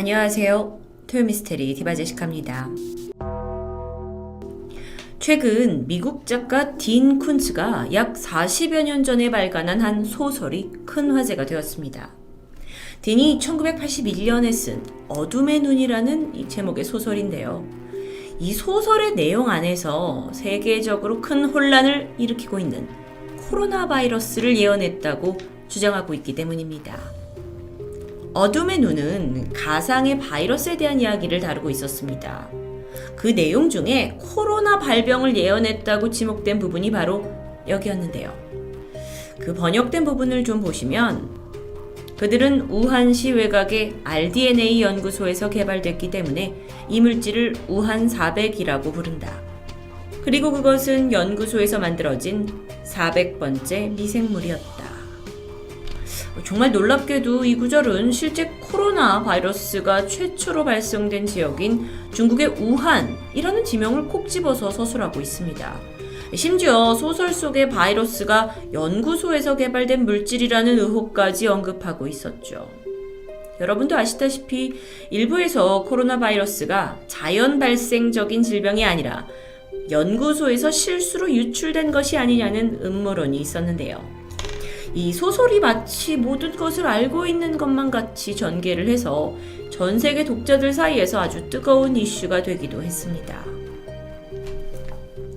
안녕하세요. 토요미스테리 디바제시카입니다. 최근 미국 작가 딘 쿤츠가 약 40여 년 전에 발간한 한 소설이 큰 화제가 되었습니다. 딘이 1981년에 쓴 어둠의 눈이라는 이 제목의 소설인데요. 이 소설의 내용 안에서 세계적으로 큰 혼란을 일으키고 있는 코로나 바이러스를 예언했다고 주장하고 있기 때문입니다. 어둠의 눈은 가상의 바이러스에 대한 이야기를 다루고 있었습니다. 그 내용 중에 코로나 발병을 예언했다고 지목된 부분이 바로 여기였는데요. 그 번역된 부분을 좀 보시면 그들은 우한시 외곽의 RDNA 연구소에서 개발됐기 때문에 이 물질을 우한 400이라고 부른다. 그리고 그것은 연구소에서 만들어진 400번째 미생물이었다. 정말 놀랍게도 이 구절은 실제 코로나 바이러스가 최초로 발생된 지역인 중국의 우한이라는 지명을 콕 집어서 서술하고 있습니다. 심지어 소설 속의 바이러스가 연구소에서 개발된 물질이라는 의혹까지 언급하고 있었죠. 여러분도 아시다시피 일부에서 코로나 바이러스가 자연 발생적인 질병이 아니라 연구소에서 실수로 유출된 것이 아니냐는 음모론이 있었는데요. 이 소설이 마치 모든 것을 알고 있는 것만 같이 전개를 해서 전 세계 독자들 사이에서 아주 뜨거운 이슈가 되기도 했습니다.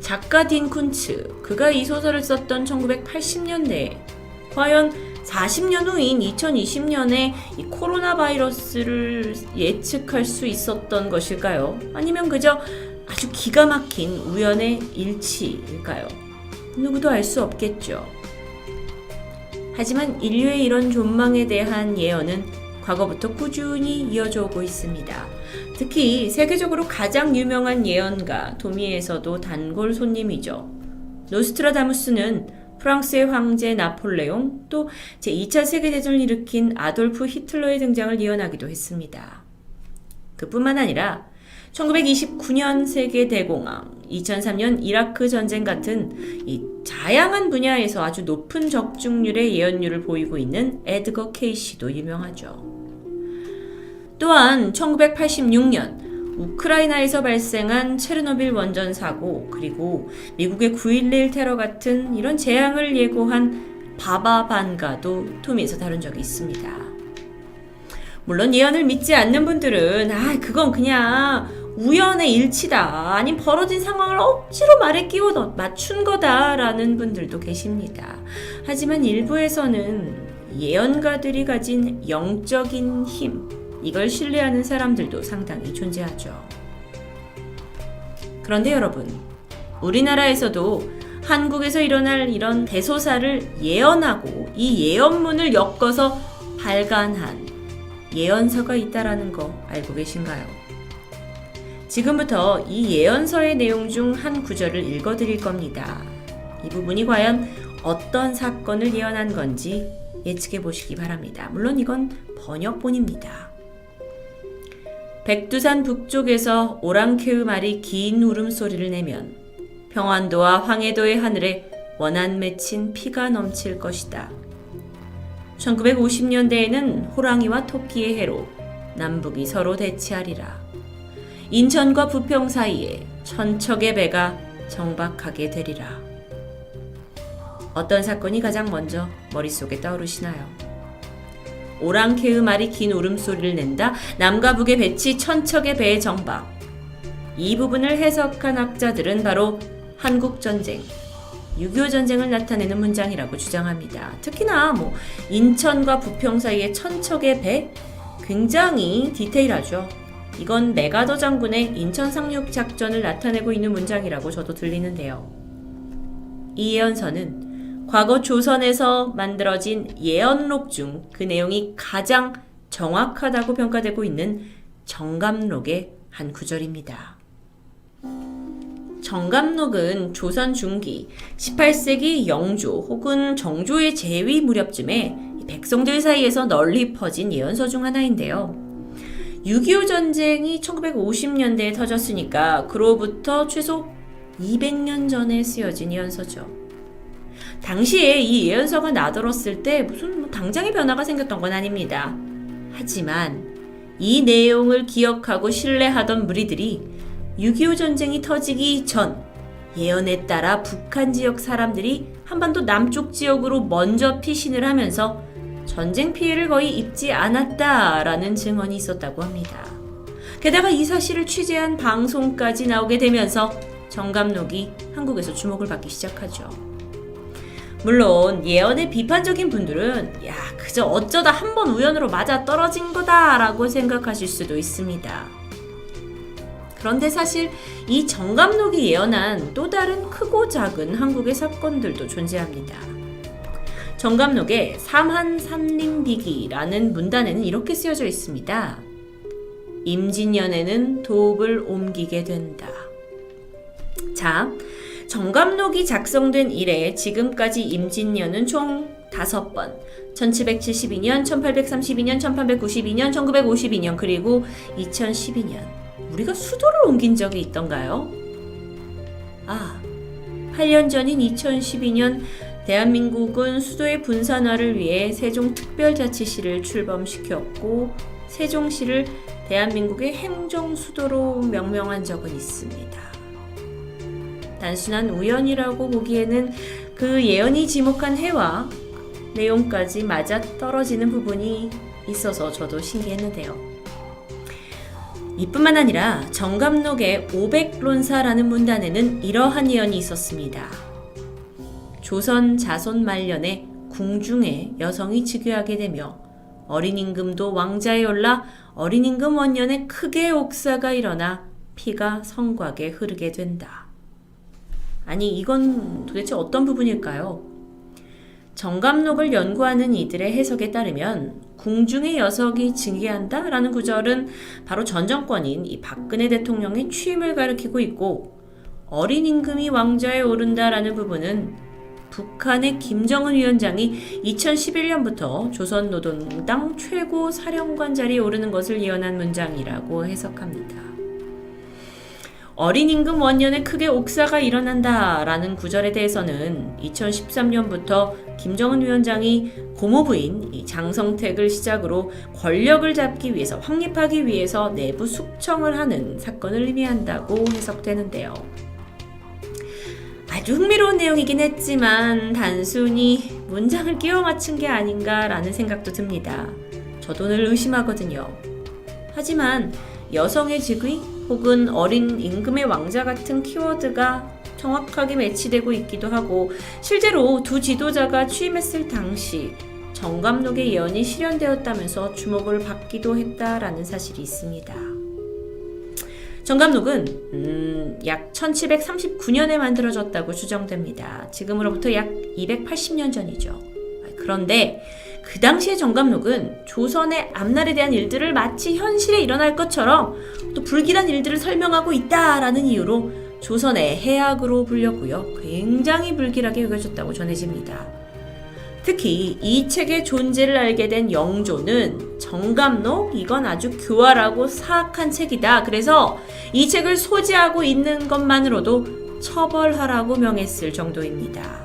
작가 딘 쿤츠, 그가 이 소설을 썼던 1980년대에 과연 40년 후인 2020년에 이 코로나 바이러스를 예측할 수 있었던 것일까요? 아니면 그저 아주 기가 막힌 우연의 일치일까요? 누구도 알 수 없겠죠. 하지만 인류의 이런 존망에 대한 예언은 과거부터 꾸준히 이어져 오고 있습니다. 특히 세계적으로 가장 유명한 예언가 도미에서도 단골 손님이죠. 노스트라다무스는 프랑스의 황제 나폴레옹, 또 제2차 세계대전을 일으킨 아돌프 히틀러의 등장을 예언하기도 했습니다. 그뿐만 아니라 1929년 세계 대공황, 2003년 이라크 전쟁 같은 이 다양한 분야에서 아주 높은 적중률의 예언률을 보이고 있는 에드거 케이시도 유명하죠. 또한 1986년 우크라이나에서 발생한 체르노빌 원전 사고, 그리고 미국의 9.11 테러 같은 이런 재앙을 예고한 바바 반가도 토미에서 다룬 적이 있습니다. 물론 예언을 믿지 않는 분들은 그건 그냥 우연의 일치다, 아님 벌어진 상황을 억지로 말에 끼워 맞춘 거다라는 분들도 계십니다. 하지만 일부에서는 예언가들이 가진 영적인 힘, 이걸 신뢰하는 사람들도 상당히 존재하죠. 그런데 여러분, 우리나라에서도 한국에서 일어날 이런 대소사를 예언하고 이 예언문을 엮어서 발간한 예언서가 있다라는 거 알고 계신가요? 지금부터 이 예언서의 내용 중 한 구절을 읽어드릴 겁니다. 이 부분이 과연 어떤 사건을 예언한 건지 예측해 보시기 바랍니다. 물론 이건 번역본입니다. 백두산 북쪽에서 오랑캐의 말이 긴 울음소리를 내면 평안도와 황해도의 하늘에 원한 맺힌 피가 넘칠 것이다. 1950년대에는 호랑이와 토끼의 해로 남북이 서로 대치하리라. 인천과 부평 사이에 천척의 배가 정박하게 되리라. 어떤 사건이 가장 먼저 머릿속에 떠오르시나요? 오랑캐의 말이 긴 울음소리를 낸다. 남과 북의 배치 천척의 배의 정박. 이 부분을 해석한 학자들은 바로 한국전쟁, 6.25 전쟁을 나타내는 문장이라고 주장합니다. 특히나 인천과 부평 사이의 천척의 배, 굉장히 디테일하죠. 이건 메가더 장군의 인천 상륙 작전을 나타내고 있는 문장이라고 저도 들리는데요. 이 예언서는 과거 조선에서 만들어진 예언록 중 그 내용이 가장 정확하다고 평가되고 있는 정감록의 한 구절입니다. 정감록은 조선 중기 18세기 영조 혹은 정조의 재위 무렵쯤에 백성들 사이에서 널리 퍼진 예언서 중 하나인데요. 6.25 전쟁이 1950년대에 터졌으니까 그로부터 최소 200년 전에 쓰여진 예언서죠. 당시에 이 예언서가 나들었을 때 무슨 당장의 변화가 생겼던 건 아닙니다. 하지만 이 내용을 기억하고 신뢰하던 무리들이 6.25 전쟁이 터지기 전 예언에 따라 북한 지역 사람들이 한반도 남쪽 지역으로 먼저 피신을 하면서 전쟁 피해를 거의 입지 않았다라는 증언이 있었다고 합니다. 게다가 이 사실을 취재한 방송까지 나오게 되면서 정감록이 한국에서 주목을 받기 시작하죠. 물론 예언의 비판적인 분들은 그저 어쩌다 한 번 우연으로 맞아 떨어진 거다라고 생각하실 수도 있습니다. 그런데 사실 이 정감록이 예언한 또 다른 크고 작은 한국의 사건들도 존재합니다. 정감록의 삼한삼림비기라는 문단에는 이렇게 쓰여져 있습니다. 임진년에는 도읍을 옮기게 된다. 자, 정감록이 작성된 이래 지금까지 임진년은 총 5번, 1772년, 1832년, 1892년, 1952년, 그리고 2012년. 우리가 수도를 옮긴 적이 있던가요? 8년 전인 2012년 대한민국은 수도의 분산화를 위해 세종특별자치시를 출범시켰고 세종시를 대한민국의 행정수도로 명명한 적은 있습니다. 단순한 우연이라고 보기에는 그 예언이 지목한 해와 내용까지 맞아떨어지는 부분이 있어서 저도 신기했는데요. 이뿐만 아니라 정감록의 500론사라는 문단에는 이러한 예언이 있었습니다. 조선 자손 말년에 궁중에 여성이 즉위하게 되며 어린 임금도 왕자에 올라 어린 임금 원년에 크게 옥사가 일어나 피가 성곽에 흐르게 된다. 아니, 이건 도대체 어떤 부분일까요? 정감록을 연구하는 이들의 해석에 따르면 궁중의 여성이 즉위한다 라는 구절은 바로 전 정권인 이 박근혜 대통령의 취임을 가리키고 있고, 어린 임금이 왕좌에 오른다 라는 부분은 북한의 김정은 위원장이 2011년부터 조선노동당 최고 사령관 자리에 오르는 것을 예언한 문장이라고 해석합니다. 어린 임금 원년에 크게 옥사가 일어난다 라는 구절에 대해서는 2013년부터 김정은 위원장이 고모부인 장성택을 시작으로 권력을 잡기 위해서, 확립하기 위해서 내부 숙청을 하는 사건을 의미한다고 해석되는데요. 아주 흥미로운 내용이긴 했지만 단순히 문장을 끼워 맞춘 게 아닌가라는 생각도 듭니다. 저도 늘 의심하거든요. 하지만 여성의 즉위 혹은 어린 임금의 왕자 같은 키워드가 정확하게 매치되고 있기도 하고, 실제로 두 지도자가 취임했을 당시 정감록의 예언이 실현되었다면서 주목을 받기도 했다라는 사실이 있습니다. 정감록은 약 1739년에 만들어졌다고 추정됩니다. 지금으로부터 약 280년 전이죠. 그런데 그 당시의 정감록은 조선의 앞날에 대한 일들을 마치 현실에 일어날 것처럼 또 불길한 일들을 설명하고 있다라는 이유로 조선의 해악으로 불렸고요. 굉장히 불길하게 여겨졌다고 전해집니다. 특히 이 책의 존재를 알게 된 영조는 정감록, 이건 아주 교활하고 사악한 책이다. 그래서 이 책을 소지하고 있는 것만으로도 처벌하라고 명했을 정도입니다.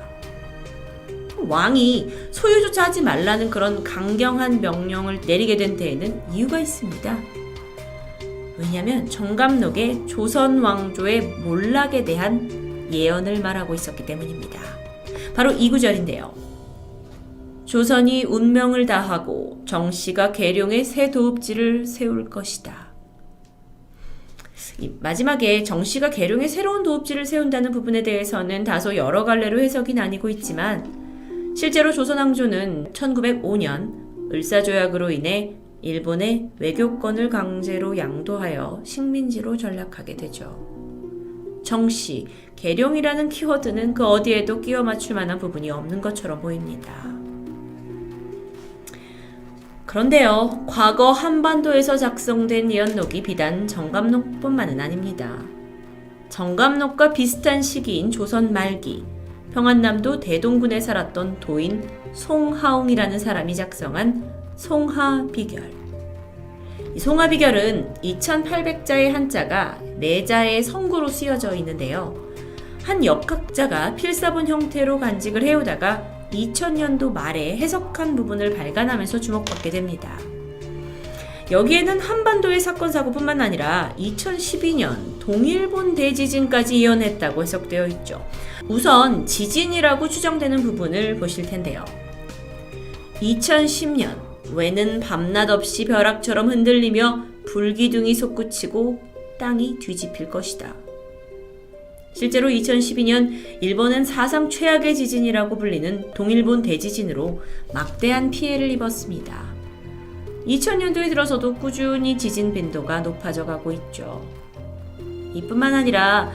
왕이 소유조차 하지 말라는 그런 강경한 명령을 내리게 된 데에는 이유가 있습니다. 왜냐하면 정감록에 조선 왕조의 몰락에 대한 예언을 말하고 있었기 때문입니다. 바로 이 구절인데요. 조선이 운명을 다하고 정씨가 계룡에 새 도읍지를 세울 것이다. 마지막에 정씨가 계룡에 새로운 도읍지를 세운다는 부분에 대해서는 다소 여러 갈래로 해석이 나뉘고 있지만, 실제로 조선왕조는 1905년 을사조약으로 인해 일본의 외교권을 강제로 양도하여 식민지로 전락하게 되죠. 정씨, 계룡이라는 키워드는 그 어디에도 끼워 맞출 만한 부분이 없는 것처럼 보입니다. 그런데요, 과거 한반도에서 작성된 예언록이 비단 정감록뿐만은 아닙니다. 정감록과 비슷한 시기인 조선 말기, 평안남도 대동군에 살았던 도인 송하옹이라는 사람이 작성한 송하비결. 이 송하비결은 2800자의 한자가 4자의 성구로 쓰여져 있는데요. 한 역학자가 필사본 형태로 간직을 해오다가 2000년도 말에 해석한 부분을 발간하면서 주목받게 됩니다. 여기에는 한반도의 사건 사고뿐만 아니라 2012년 동일본 대지진까지 예언했다고 해석되어 있죠. 우선 지진이라고 추정되는 부분을 보실 텐데요. 2010년 외는 밤낮 없이 벼락처럼 흔들리며 불기둥이 솟구치고 땅이 뒤집힐 것이다. 실제로 2012년 일본은 사상 최악의 지진이라고 불리는 동일본 대지진으로 막대한 피해를 입었습니다. 2000년도에 들어서도 꾸준히 지진 빈도가 높아져 가고 있죠. 이뿐만 아니라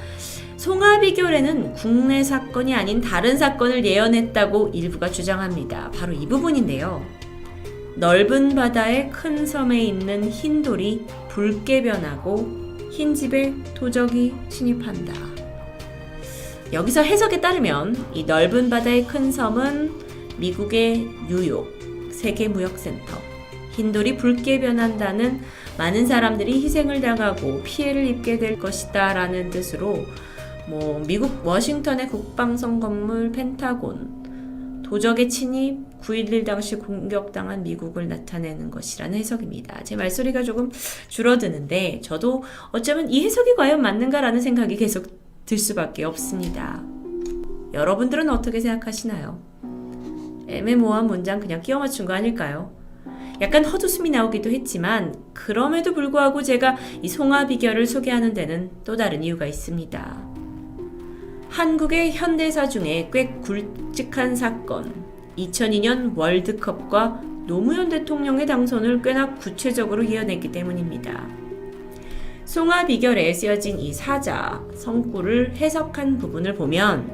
송하비결에는 국내 사건이 아닌 다른 사건을 예언했다고 일부가 주장합니다. 바로 이 부분인데요. 넓은 바다의 큰 섬에 있는 흰 돌이 붉게 변하고 흰 집에 도적이 침입한다. 여기서 해석에 따르면 이 넓은 바다의 큰 섬은 미국의 뉴욕 세계무역센터, 흰돌이 붉게 변한다는 많은 사람들이 희생을 당하고 피해를 입게 될 것이다 라는 뜻으로 미국 워싱턴의 국방성 건물 펜타곤, 도적의 침입, 9.11 당시 공격당한 미국을 나타내는 것이라는 해석입니다. 제 말소리가 조금 줄어드는데 저도 어쩌면 이 해석이 과연 맞는가라는 생각이 계속 들 수밖에 없습니다. 여러분들은 어떻게 생각하시나요? 애매모호한 문장 그냥 끼워 맞춘 거 아닐까요? 약간 헛웃음이 나오기도 했지만 그럼에도 불구하고 제가 이 송하비결을 소개하는 데는 또 다른 이유가 있습니다. 한국의 현대사 중에 꽤 굵직한 사건, 2002년 월드컵과 노무현 대통령의 당선을 꽤나 구체적으로 예언했기 때문입니다. 송하비결에 쓰여진 이 사자, 성구를 해석한 부분을 보면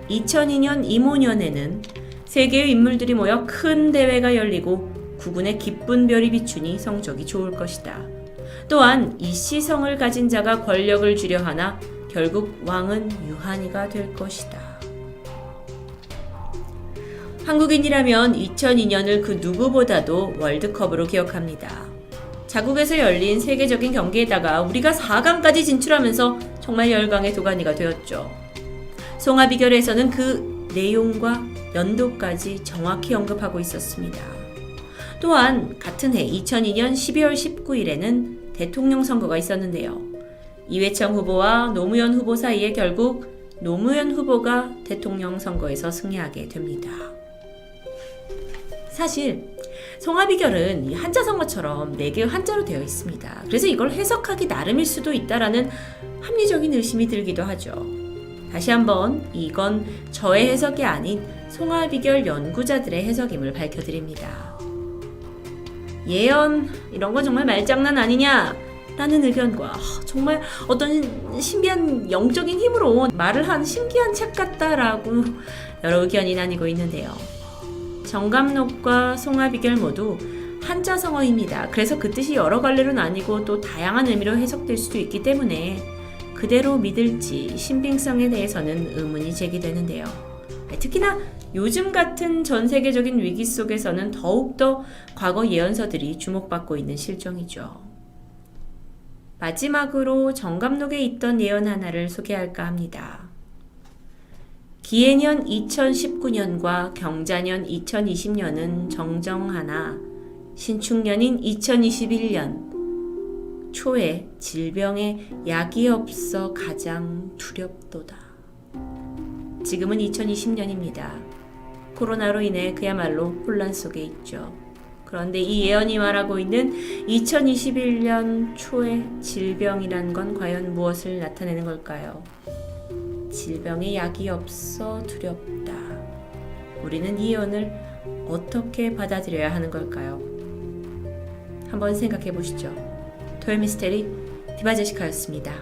2002년 이모년에는 세계의 인물들이 모여 큰 대회가 열리고 국군의 기쁜 별이 비추니 성적이 좋을 것이다. 또한 이 시성을 가진 자가 권력을 주려 하나 결국 왕은 유한이가 될 것이다. 한국인이라면 2002년을 그 누구보다도 월드컵으로 기억합니다. 자국에서 열린 세계적인 경기에다가 우리가 4강까지 진출하면서 정말 열강의 도가니가 되었죠. 송하비결에서는 그 내용과 연도까지 정확히 언급하고 있었습니다. 또한 같은 해 2002년 12월 19일에는 대통령 선거가 있었는데요. 이회창 후보와 노무현 후보 사이에 결국 노무현 후보가 대통령 선거에서 승리하게 됩니다. 사실 송하비결은 한자성어처럼 4개의 한자로 되어 있습니다. 그래서 이걸 해석하기 나름일 수도 있다라는 합리적인 의심이 들기도 하죠. 다시 한번 이건 저의 해석이 아닌 송하비결 연구자들의 해석임을 밝혀드립니다. 예언 이런 건 정말 말장난 아니냐? 라는 의견과 정말 어떤 신비한 영적인 힘으로 말을 한 신기한 책 같다라고 여러 의견이 나뉘고 있는데요. 정감록과 송하비결 모두 한자성어입니다. 그래서 그 뜻이 여러 갈래로 나뉘고 또 다양한 의미로 해석될 수도 있기 때문에 그대로 믿을지 신빙성에 대해서는 의문이 제기되는데요. 특히나 요즘 같은 전 세계적인 위기 속에서는 더욱더 과거 예언서들이 주목받고 있는 실정이죠. 마지막으로 정감록에 있던 예언 하나를 소개할까 합니다. 기해년 2019년과 경자년 2020년은 정정하나 신축년인 2021년 초에 질병에 약이 없어 가장 두렵도다. 지금은 2020년입니다. 코로나로 인해 그야말로 혼란 속에 있죠. 그런데 이 예언이 말하고 있는 2021년 초의 질병이란 건 과연 무엇을 나타내는 걸까요? 질병에 약이 없어 두렵다. 우리는 이 예언을 어떻게 받아들여야 하는 걸까요? 한번 생각해 보시죠. 토요미스테리 디바제시카였습니다.